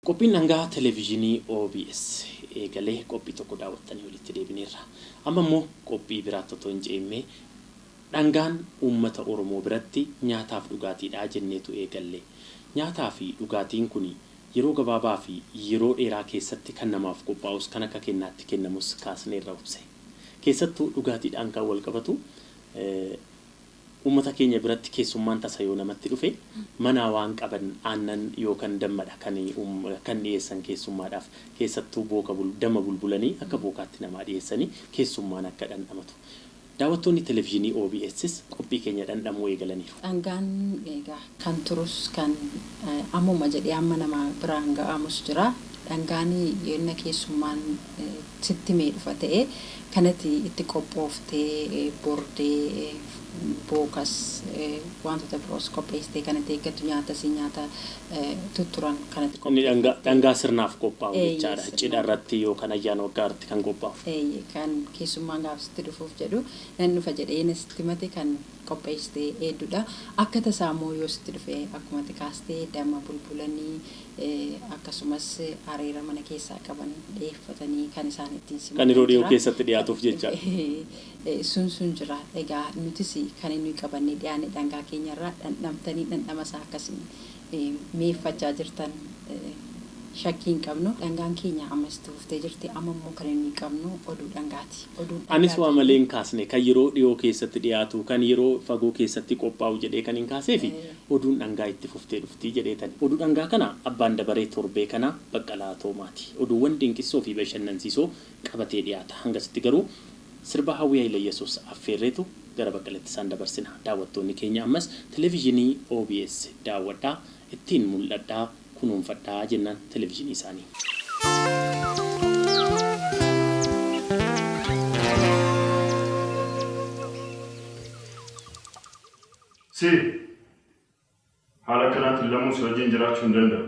Qophiin dhangaa televiizyinii OBS eegalee qophii tokko daawwattanii walitti deebineerra. Amma immoo qophii biraatti otoo hin ceemee dhangaan uummata Oromoo biratti nyaataaf dhugaatiidha jenneetu eegalle. Nyaataa fi dhugaatiin kun yeroo gabaabaa fi yeroo dheeraa keessatti kan namaaf qophaa'us kan akka kennaatti kennamus kaasneerra ubse. Keessattuu dhugaatiidhaan kan wal qabatu uummata keenya biratti keessummaan tasa yoo namatti dhufe mana waan qaban aannan yookaan dammadha kan dhiyeessan keessummaadhaaf keessattuu dama bulbulanii akka bookaatti namaa dhiyeessanii keessummaan akka dhandhamatu. Daawwattoonni televiizyinii OBS qophii keenya dhandhamuu eegalaniiru. Dhangaan egaa kan turus kan ammuma jedhee amma nama biraan ga'amus jira. Dhangaanii yenna keessummaan sitti mee dhufa ta'e kanatti itti qophooftee bordee bookas wantoota biroos qopheessitee kanatti eeggatu nyaata tutturan kanatti qopheessitee. Dhangaa sirnaaf qophaa'u jechaadha. Cidha irratti yookaan ayyaana waggaa irratti kan qophaa'u. Kan keessummaan gaafsitti dhufuuf jedhu nan dhufa jedhee sitti mate kan qopheessitee eedduudha. Akka tasaa immoo yoo sitti dhufe akkuma kaastee dama bulbulanii akkasumas areera mana keessaa qaban dheeffatanii kan isaan ittiin simatan. Kan yeroo dhiyoo keessatti dhiyaatuuf jechaadha. Sun jira. Egaa nutis kan inni qabannee dhiyaanne dhangaa keenyarraa dhandhamtanii dhandhamasaa akkasiin meeffachaa jirtan shakkiin qabnu dhangaan keenya ammas tuuftee jirti amma immoo kan inni qabnu oduu dhangaati. Anis waa malee hin kaasne kan yeroo dhiyoo keessatti dhiyaatu kan yeroo fagoo keessatti qophaa'u jedhee kan hin kaasee fi oduun dhangaa itti fuftee dhuftii jedheetan. Oduu dhangaa kana abbaan dabaree torbee kana Baqqalaa Toomaati. Oduuwwan dinqisoo fi bashannansiisoo qabatee dhiyaata. Hangasitti garuu sirba Hawwii Hayila Yesuus affeerreetu gara Baqqaleetti isaan dabarsina. Daawwattoonni keenya ammas televiizyinii OBS daawwadhaa ittiin mul'adhaa kunuunfadhaa jennaan televiizyinii isaanii. haala kanaatiin lamuun wajjin jiraachuu hin danda'u.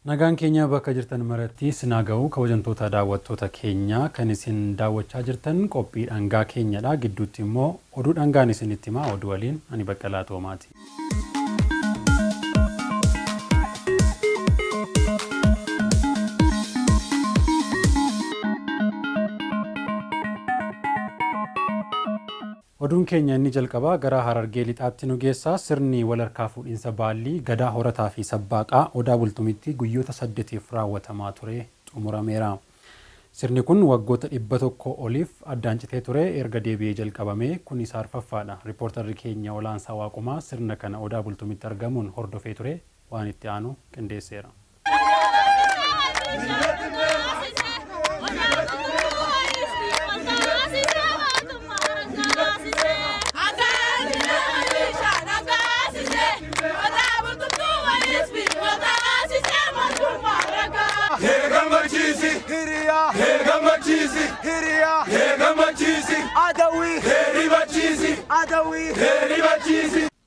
Nagaan keenya bakka jirtan maratti sinaa ga'u kabajamtoota daawwattoota keenya kan isin daawwachaa jirtan qophii dhangaa keenyadha. Gidduutti immoo oduu dhangaan isinitti himaa oduu waliin ani Baqqalaa Toomaati. Oduun keenya inni jalqabaa gara Harargee lixaatti nu geessa. Sirni walharkaa fuudhinsa baallii gadaa horataa fi sabbaaqaa Odaa Bultumitti guyyoota 8f raawwatamaa ture xumurameera. Sirni kun waggoota 100 oliif addaan citee ture erga deebi'ee jalqabame kun isa arfaffaadha. Riippoortarri keenya Olaansaa Waaqumaa sirna kana Odaa Bultumitti argamuun hordofee ture waan itti aanu qindeesseera.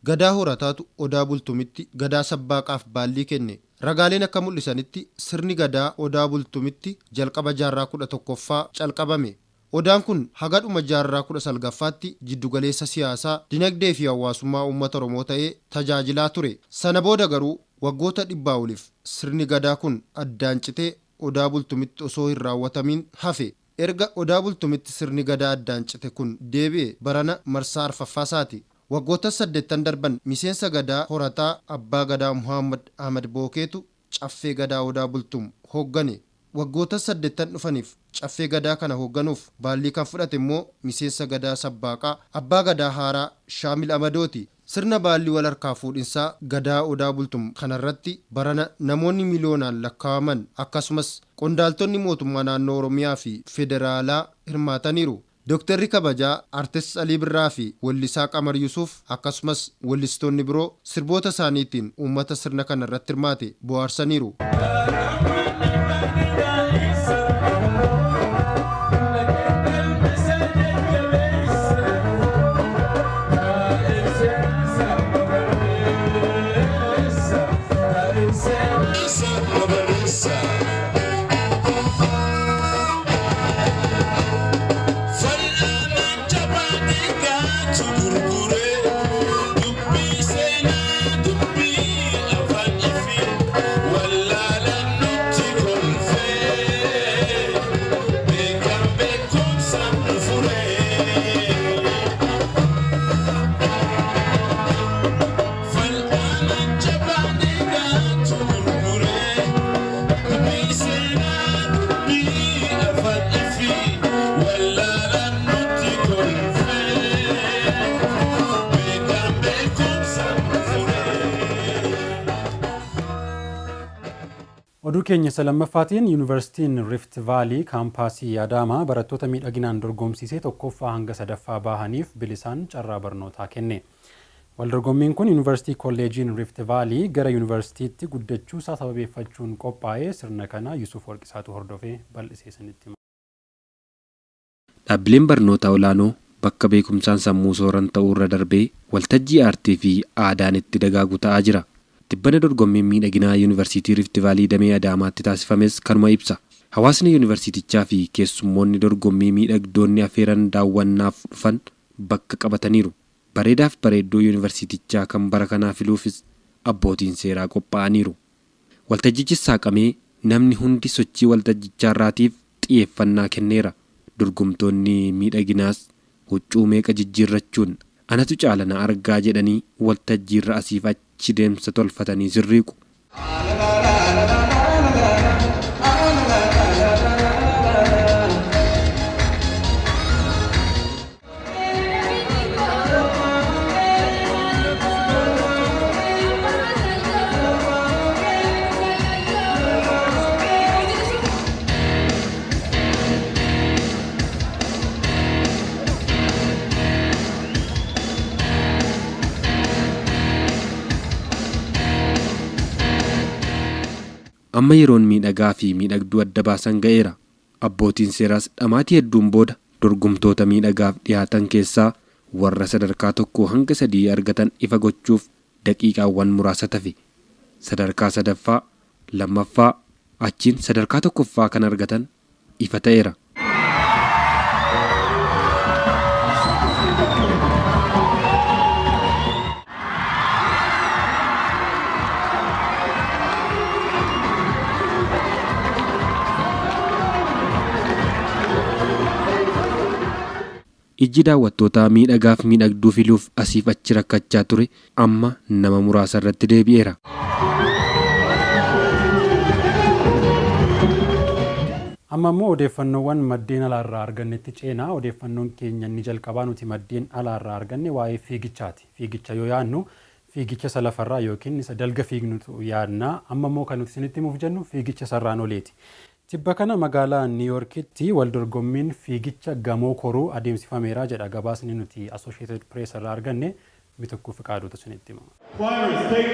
Gadaa horataatu Odaa Bultumitti gadaa sabbaaqaaf baallii kenne. Ragaaleen akka mul'isanitti sirni gadaa Odaa Bultumitti jalqaba jaarraa 11ffaa calqabame. Odaan kun hagadhuma jaarraa 19ffaatti jiddugaleessa siyaasaa, dinagdee fi hawaasummaa uummata Oromoo ta'ee tajaajilaa ture. Sana booda garuu waggoota 100 oliif sirni gadaa kun addaan citee Odaa Bultumitti osoo hin raawwatamin hafe. Erga Odaa Bultumitti sirni gadaa addaan cite kun deebi'e barana marsaa arfaffaasaati. Waggoota 8 darban miseensa gadaa horataa abbaa gadaa Muhammad Ahmad Bookeetu caffee gadaa Odaa Bultum hooggane. Waggoota 8 dhufaniif caffee gadaa kana hoogganuuf baallii kan fudhate immoo miseensa gadaa sabbaaqaa abbaa gadaa haaraa Shaamil Amadooti. Sirna baallii wal harkaa fuudhinsaa gadaa Odaa Bultum kanarratti barana namoonni miliyoonaan lakkaa'aman akkasumas qondaaltonni mootummaa naannoo Oromiyaa fi federaalaa hirmaataniiru. Dooktarri kabajaa Artist Alii Birraa fi wallisaa Qamar Yusuuf akkasumas wallistoonni biroo sirboota isaaniitiin uummata sirna kanarratti hirmaate bohaarsaniiru. Oduu keenya lammaffaatiin Yuunivarsiitiin Rift Vaalii kaampaasii Adaamaa barattoota miidhaginaan dorgomsiisee tokkoffaa hanga sadaffaa bahaniif bilisaan carraa barnootaa kenne. Waldorgommiin kun Yuunivarsiitii Kolleejiin Rift Vaalii gara Yuunivarsiitiitti guddachuusaa sababeeffachuun qophaa'ee sirna kana Yusuf Warqisaatu hordofee bal'isee sanitti. Dhaabbileen barnootaa olaanoo bakka beekumsaan sammuu sooran ta'uu irra darbee waltajjii aartii fi aadaan itti dagaagu ta'aa jira. Tibbana dorgommiin miidhaginaa Yuunivarsiitii Rift Vaalii damee Adaamaatti taasifames kanuma ibsa. Hawaasni yuunivarsiitichaa fi keessummoonni dorgommii miidhagdoonni affeeran daawwannaaf dhufan bakka qabataniiru. Bareedaaf bareeddoo yuunivarsiitichaa kan bara kanaa filuufis abbootiin seeraa qophaa'aniiru. Waltajjichis saaqamee namni hundi sochii waltajjichaarraatiif xiyyeeffannaa kenneera. Dorgomtoonni miidhaginaas huccuu meeqa jijjiirrachuun anatu caalana argaa jedhanii waltajjiirra asiif achi deemsa tolfatanii sirriiqu. amma yeroon miidhagaa fi miidhagduu adda baasan ga'eera. Abbootiin seeraas dhamaatii hedduun booda dorgomtoota miidhagaaf dhiyaatan keessaa warra sadarkaa 1 hanga 3 argatan ifa gochuuf daqiiqaawwan muraasa tafe. Sadarkaa 3ffaa, 2ffaa, achiin sadarkaa 1ffaa kan argatan ifa ta'eera. Ijji daawwattootaa miidhagaaf miidhagduu filuuf asiif achi rakkachaa ture amma nama muraasa irratti deebi'eera. Amma immoo odeeffannoowwan maddeen alaarraa argannetti ceenaa. Odeeffannoon keenya inni jalqabaa nuti maddeen alaarraa arganne waa'ee fiigichaati. Fiigicha yoo yaadnu fiigicha isa lafarraa yookiin isa dalga fiignutu yaadna. Amma immoo kan nuti isinitti himuuf jennu fiigicha sarraan oleeti. Tibba kana magaalaa Niiyorkitti waldorgommiin fiigicha gamoo koruu adeemsifameera jedha gabaasni nuti Associated Press irraa arganne. Bitokkuu Fiqaaduutu isinitti hima.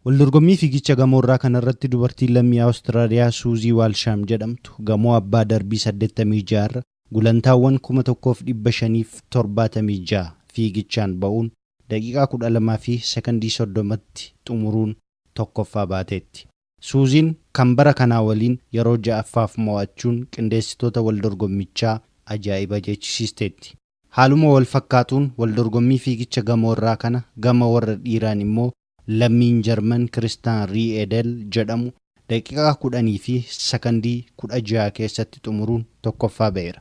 Waldorgommii fiigicha gamoorraa kanarratti dubartiin lammii Awustiraaliyaa Suuzii Waalshaam jedhamtu gamoo abbaa darbii 86 gulantaawwan 1576 fiigichaan ba'uun daqiiqaa 12 fi sekondii 30tti xumuruun tokkoffaa baateetti. Suuziin kan bara kanaa waliin yeroo 6ffaaf mo'achuun qindeessitoota waldorgommichaa ajaa'iba jechisiisteetti. Haaluma wal fakkaatuun waldorgommii fiigicha gamoorraa kana gama warra dhiiraan immoo lammiin Jarman Kiristaan Ri'eedel jedhamu daqiiqaa 10 fi sekondii 16 keessatti xumuruun tokkoffaa ba'eera.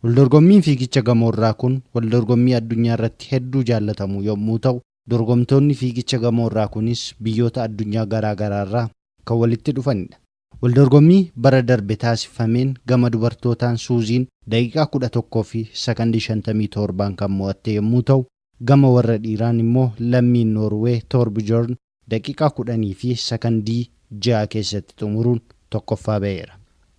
Waldorgommiin fiigicha gamoorraa kun waldorgommii addunyaa irratti hedduu jaallatamu yommuu ta'u, dorgomtoonni fiigicha gamoorraa kunis biyyoota addunyaa garaa garaarraa kan walitti dhufanidha. Waldorgommii bara darbe taasifameen gama dubartootaan Suuziin daqiiqaa 11 fi sekondii 57 kan mo'atte yommuu ta'u, gama warra dhiiraan immoo lammiin Noorwee Torbjorn daqiiqaa 10 fi sekondii 6 keessatti xumuruun tokkoffaa ba'eera.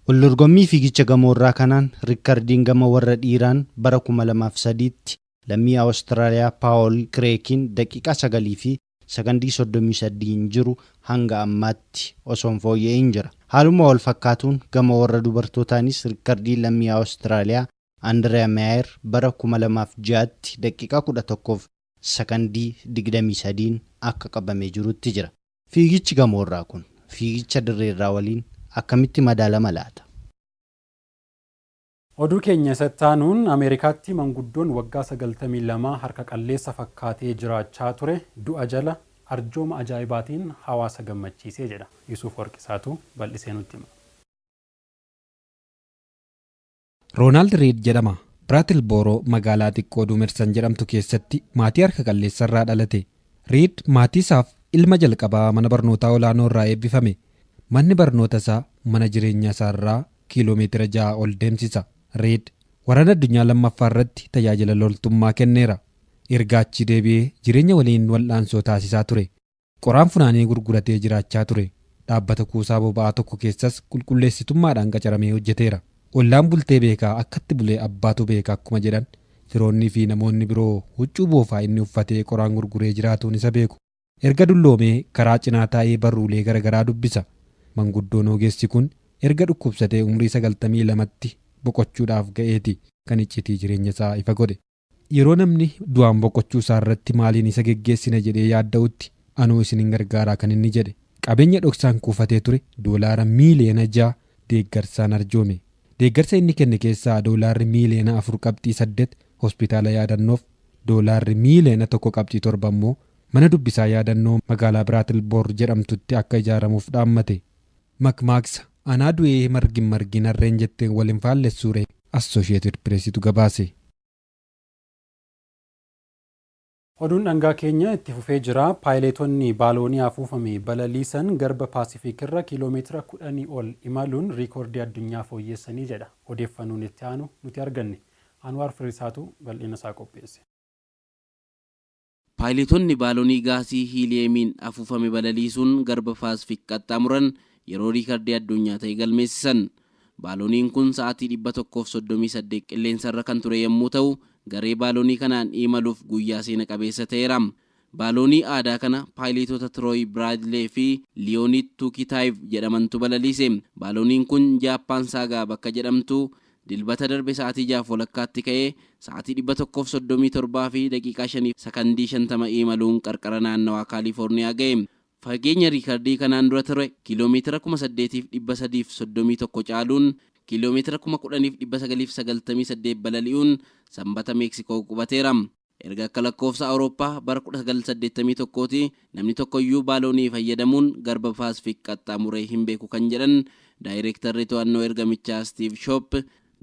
Waldorgommii fiigicha gamoorraa kanaan riikardiin gama warra dhiiraan bara 2003tti lammii Awustiraaliyaa Paawol Kireekiin daqiiqaa 9 fi sekondii 33 jiru hanga ammaatti osoo hin fooyya'in jira. Haaluma wal fakkaatuun gama warra dubartootaanis riikardii lammii Awustiraaliyaa Andrea Meyer bara 2006tti daqiiqaa 11 fi sekondii 23 akka qabamee jirutti jira. Fiigichi gamoorraa kun fiigicha dirreerraa waliin akkamitti madaalama laata? Oduu keenya isattaanuun Ameerikaatti manguddoon waggaa 92 harka qalleessa fakkaatee jiraachaa ture du'a jala arjooma ajaa'ibaatiin hawaasa gammachiisee jedha. Yusuuf Warqisaatu bal'isee nutti hima. Roonaald Riid jedhama. Biraatiilbooroo magaalaa xiqqoo Duumersan jedhamtu keessatti maatii harka qalleessarraa dhalate. Riid maatii isaaf ilma jalqabaa mana barnootaa olaanoo irraa eebbifame. Manni barnoota isaa mana jireenyaa isaarraa kiiloomeetira 6 ol deemsisa. Riid waraana addunyaa lammaffaa irratti tajaajila loltummaa kenneera. Erga achi deebi'ee jireenya waliin wal'aansoo taasisaa ture. Qoraan funaanee gurguratee jiraachaa ture. Dhaabbata kuusaa boba'aa tokko keessas qulqulleessitummaadhaan qacaramee hojjeteera. Ollaan bultee beekaa akkatti bulee abbaatu beekaa akkuma jedhan firoonnii fi namoonni biroo huccuu boofaa inni uffatee qoraan gurguree jiraatuun isa beeku. Erga dulloomee karaa cinaa taa'ee barruulee garaagaraa dubbisa. Manguddoon ogeessi kun erga dhukkubsatee umrii 92tti boqochuudhaaf ga'eeti kan iccitii jireenya isaa ifa godhe. Yeroo namni du'aan boqochuu isaa irratti maaliin isa geggeessina jedhee yaadda'utti anuu isin gargaaraa kan inni jedhe. Qabeenya dhoksaan kuufatee ture doolaara miiliyoona 6 deeggarsaan arjoome. Deeggarsa inni kenne keessaa doolaarri miiliyoona 4.8 hospitaala yaadannoof, doolaarri miiliyoona 1.7 immoo mana dubbisaa yaadannoo magaalaa Biraatiilboor jedhamtutti akka ijaaramuuf dhaammate. Makmaaksa anaa du'ee margin harreen jetteen waliin faallessuure Associated Pressitu gabaase. Oduun dhangaa keenya itti fufee jira. Paayileetonni baaloonii afuufame balaliisan garba Paasifiik irra kiiloomeetira 10 ol imaluun riikoordii addunyaa fooyyessanii jedha. Odeeffannoon itti aanu nuti arganne. Anwaar Firisaatu bal'ina isaa qopheesse. Paayileetonni baaloonii gaasii hiiliyeemiin afuufame balaliisuun garba Paasifiik qaxxaamuran yeroo riikoordii addunyaa ta'e galmeessisan. Baalooniin kun sa'aatii 138 qilleensarra kan ture yommuu ta'u, garee baaloonii kanaan imaluuf guyyaa seena qabeessa ta'eera. Baaloonii aadaa kana paayileetota Troy Bradley fi Leonid Tukitayev jedhamantu balaliise. Baalooniin kun Jaappaan Saagaa bakka jedhamtu dilbata darbe sa'aatii 6:00 ka'ee sa'aatii 137 fi daqiiqaa 5 sekondii 50 imaluun qarqara naannawaa Kaalifoorniyaa ga'e. Fageenya riikardii kanaan dura ture kiiloomeetira 8,331 caaluun kiiloomeetira 10,998 balali'uun sanbata Meeksikoo qubateera. Erga akka lakkoofsa Awurooppaa bara 1981 namni tokkoyyuu baaloonii fayyadamuun garba Paasifik qaxxaamuree hin beeku kan jedhan daayireektarri to'annoo ergamichaa Steve Shop,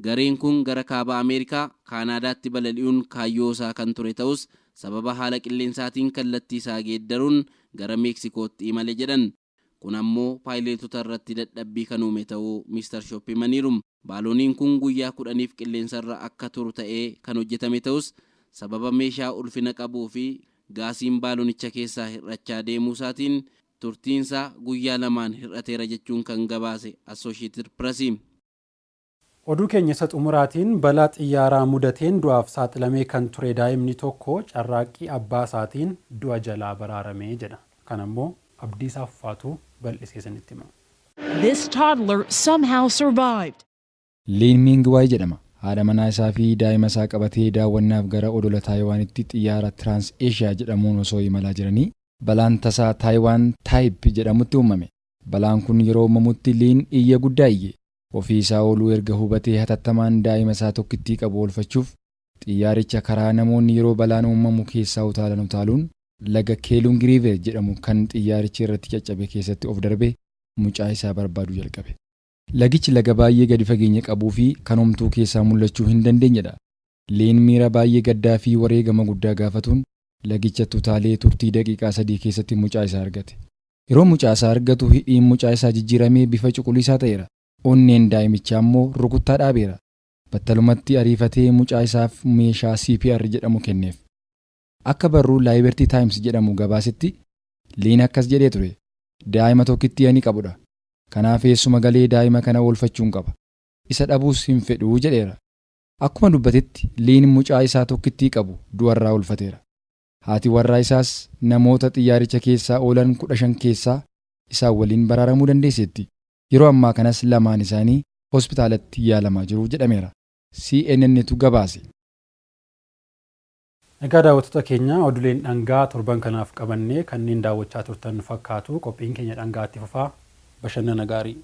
gareen kun gara kaaba Ameerikaa Kaanaadaatti balali'uun kaayyoo isaa kan ture ta'us sababa haala qilleensaatiin kallattii isaa geeddaruun gara Meeksikootti imale jedhan. Kun ammoo paayileetota irratti dadhabbii kan uume ta'uu Mr. Shop himaniiru. Baalooniin kun guyyaa 10f qilleensarra akka turu ta'ee kan hojjetame ta'us sababa meeshaa ulfina qabuu fi gaasiin baaloonicha keessaa hir'achaa deemuu isaatiin turtiinsaa guyyaa 2 hir'ateera jechuun kan gabaase Associated Press. Oduu keenya isa xumuraatiin balaa xiyyaaraa mudateen du'aaf saaxilamee kan ture daa'imni tokko carraaqqii abbaa isaatiin du'a jalaa baraaramee jedha. Kan ammoo Abdiisaa Fufaatuu bal'iseesanitti hima. This toddler somehow survived. Liin Mingwaay jedhama. Haadha manaa isaa fi daa'ima isaa qabatee daawwannaaf gara odola Taayiwaanitti xiyyaara Trans Asia jedhamuun osoo imalaa jiranii balaan tasaa Taayiwaan Taayip jedhamutti uumame. Balaan kun yeroo uumamutti Liin iyya guddaa iyye. Ofii isaa ooluu erga hubatee hatattamaan daa'ima isaa tokkittii qabu oolfachuuf xiyyaaricha karaa namoonni yeroo balaan uumamu keessaa utaaluun laga Keelung River jedhamu kan xiyyaarichi irratti caccabe keessatti of darbe mucaa isaa barbaaduu jalqabe. Lagichi laga baay'ee gadi fageenya qabuu fi kan homtuu keessaa mul'achuu hin dandeenyedha. Liin miira baay'ee gaddaa fi wareegama guddaa gaafatuun lagicha utaalee turtii daqiiqaa 3 keessatti mucaa isaa argate. Yeroo mucaa isaa argatu hidhiin mucaa isaa jijjiiramee bifa cuquliisaa ta'eera. Onneen daa'imichaa immoo rukuttaa dhaabeera. Battalumatti ariifatee mucaa isaaf meeshaa CPR jedhamu kenneef. Akka barruu Liberty Times jedhamu gabaasetti Liin akkas jedhee ture. Daa'ima tokkittii ani qabudha. Kanaaf eessuma galee daa'ima kana oolfachuun qaba. Isa dhabuus hin fedhuu jedheera. Akkuma dubbatetti Liin mucaa isaa tokkittii qabu du'arraa oolfateera. Haati warraa isaas namoota xiyyaaricha keessaa oolan 15 keessaa isaan waliin baraaramuu dandeesseetti. Yeroo ammaa kanas lamaan isaanii hospitaalatti yaalamaa jiru jedhameera. CNNtu gabaase. Egaa daawwattoota keenya oduuleen dhangaa torban kanaaf qabannee kanneen daawwachaa turtan fakkaatu qophiin keenya dhangaatti fufaa bashannana gaarii.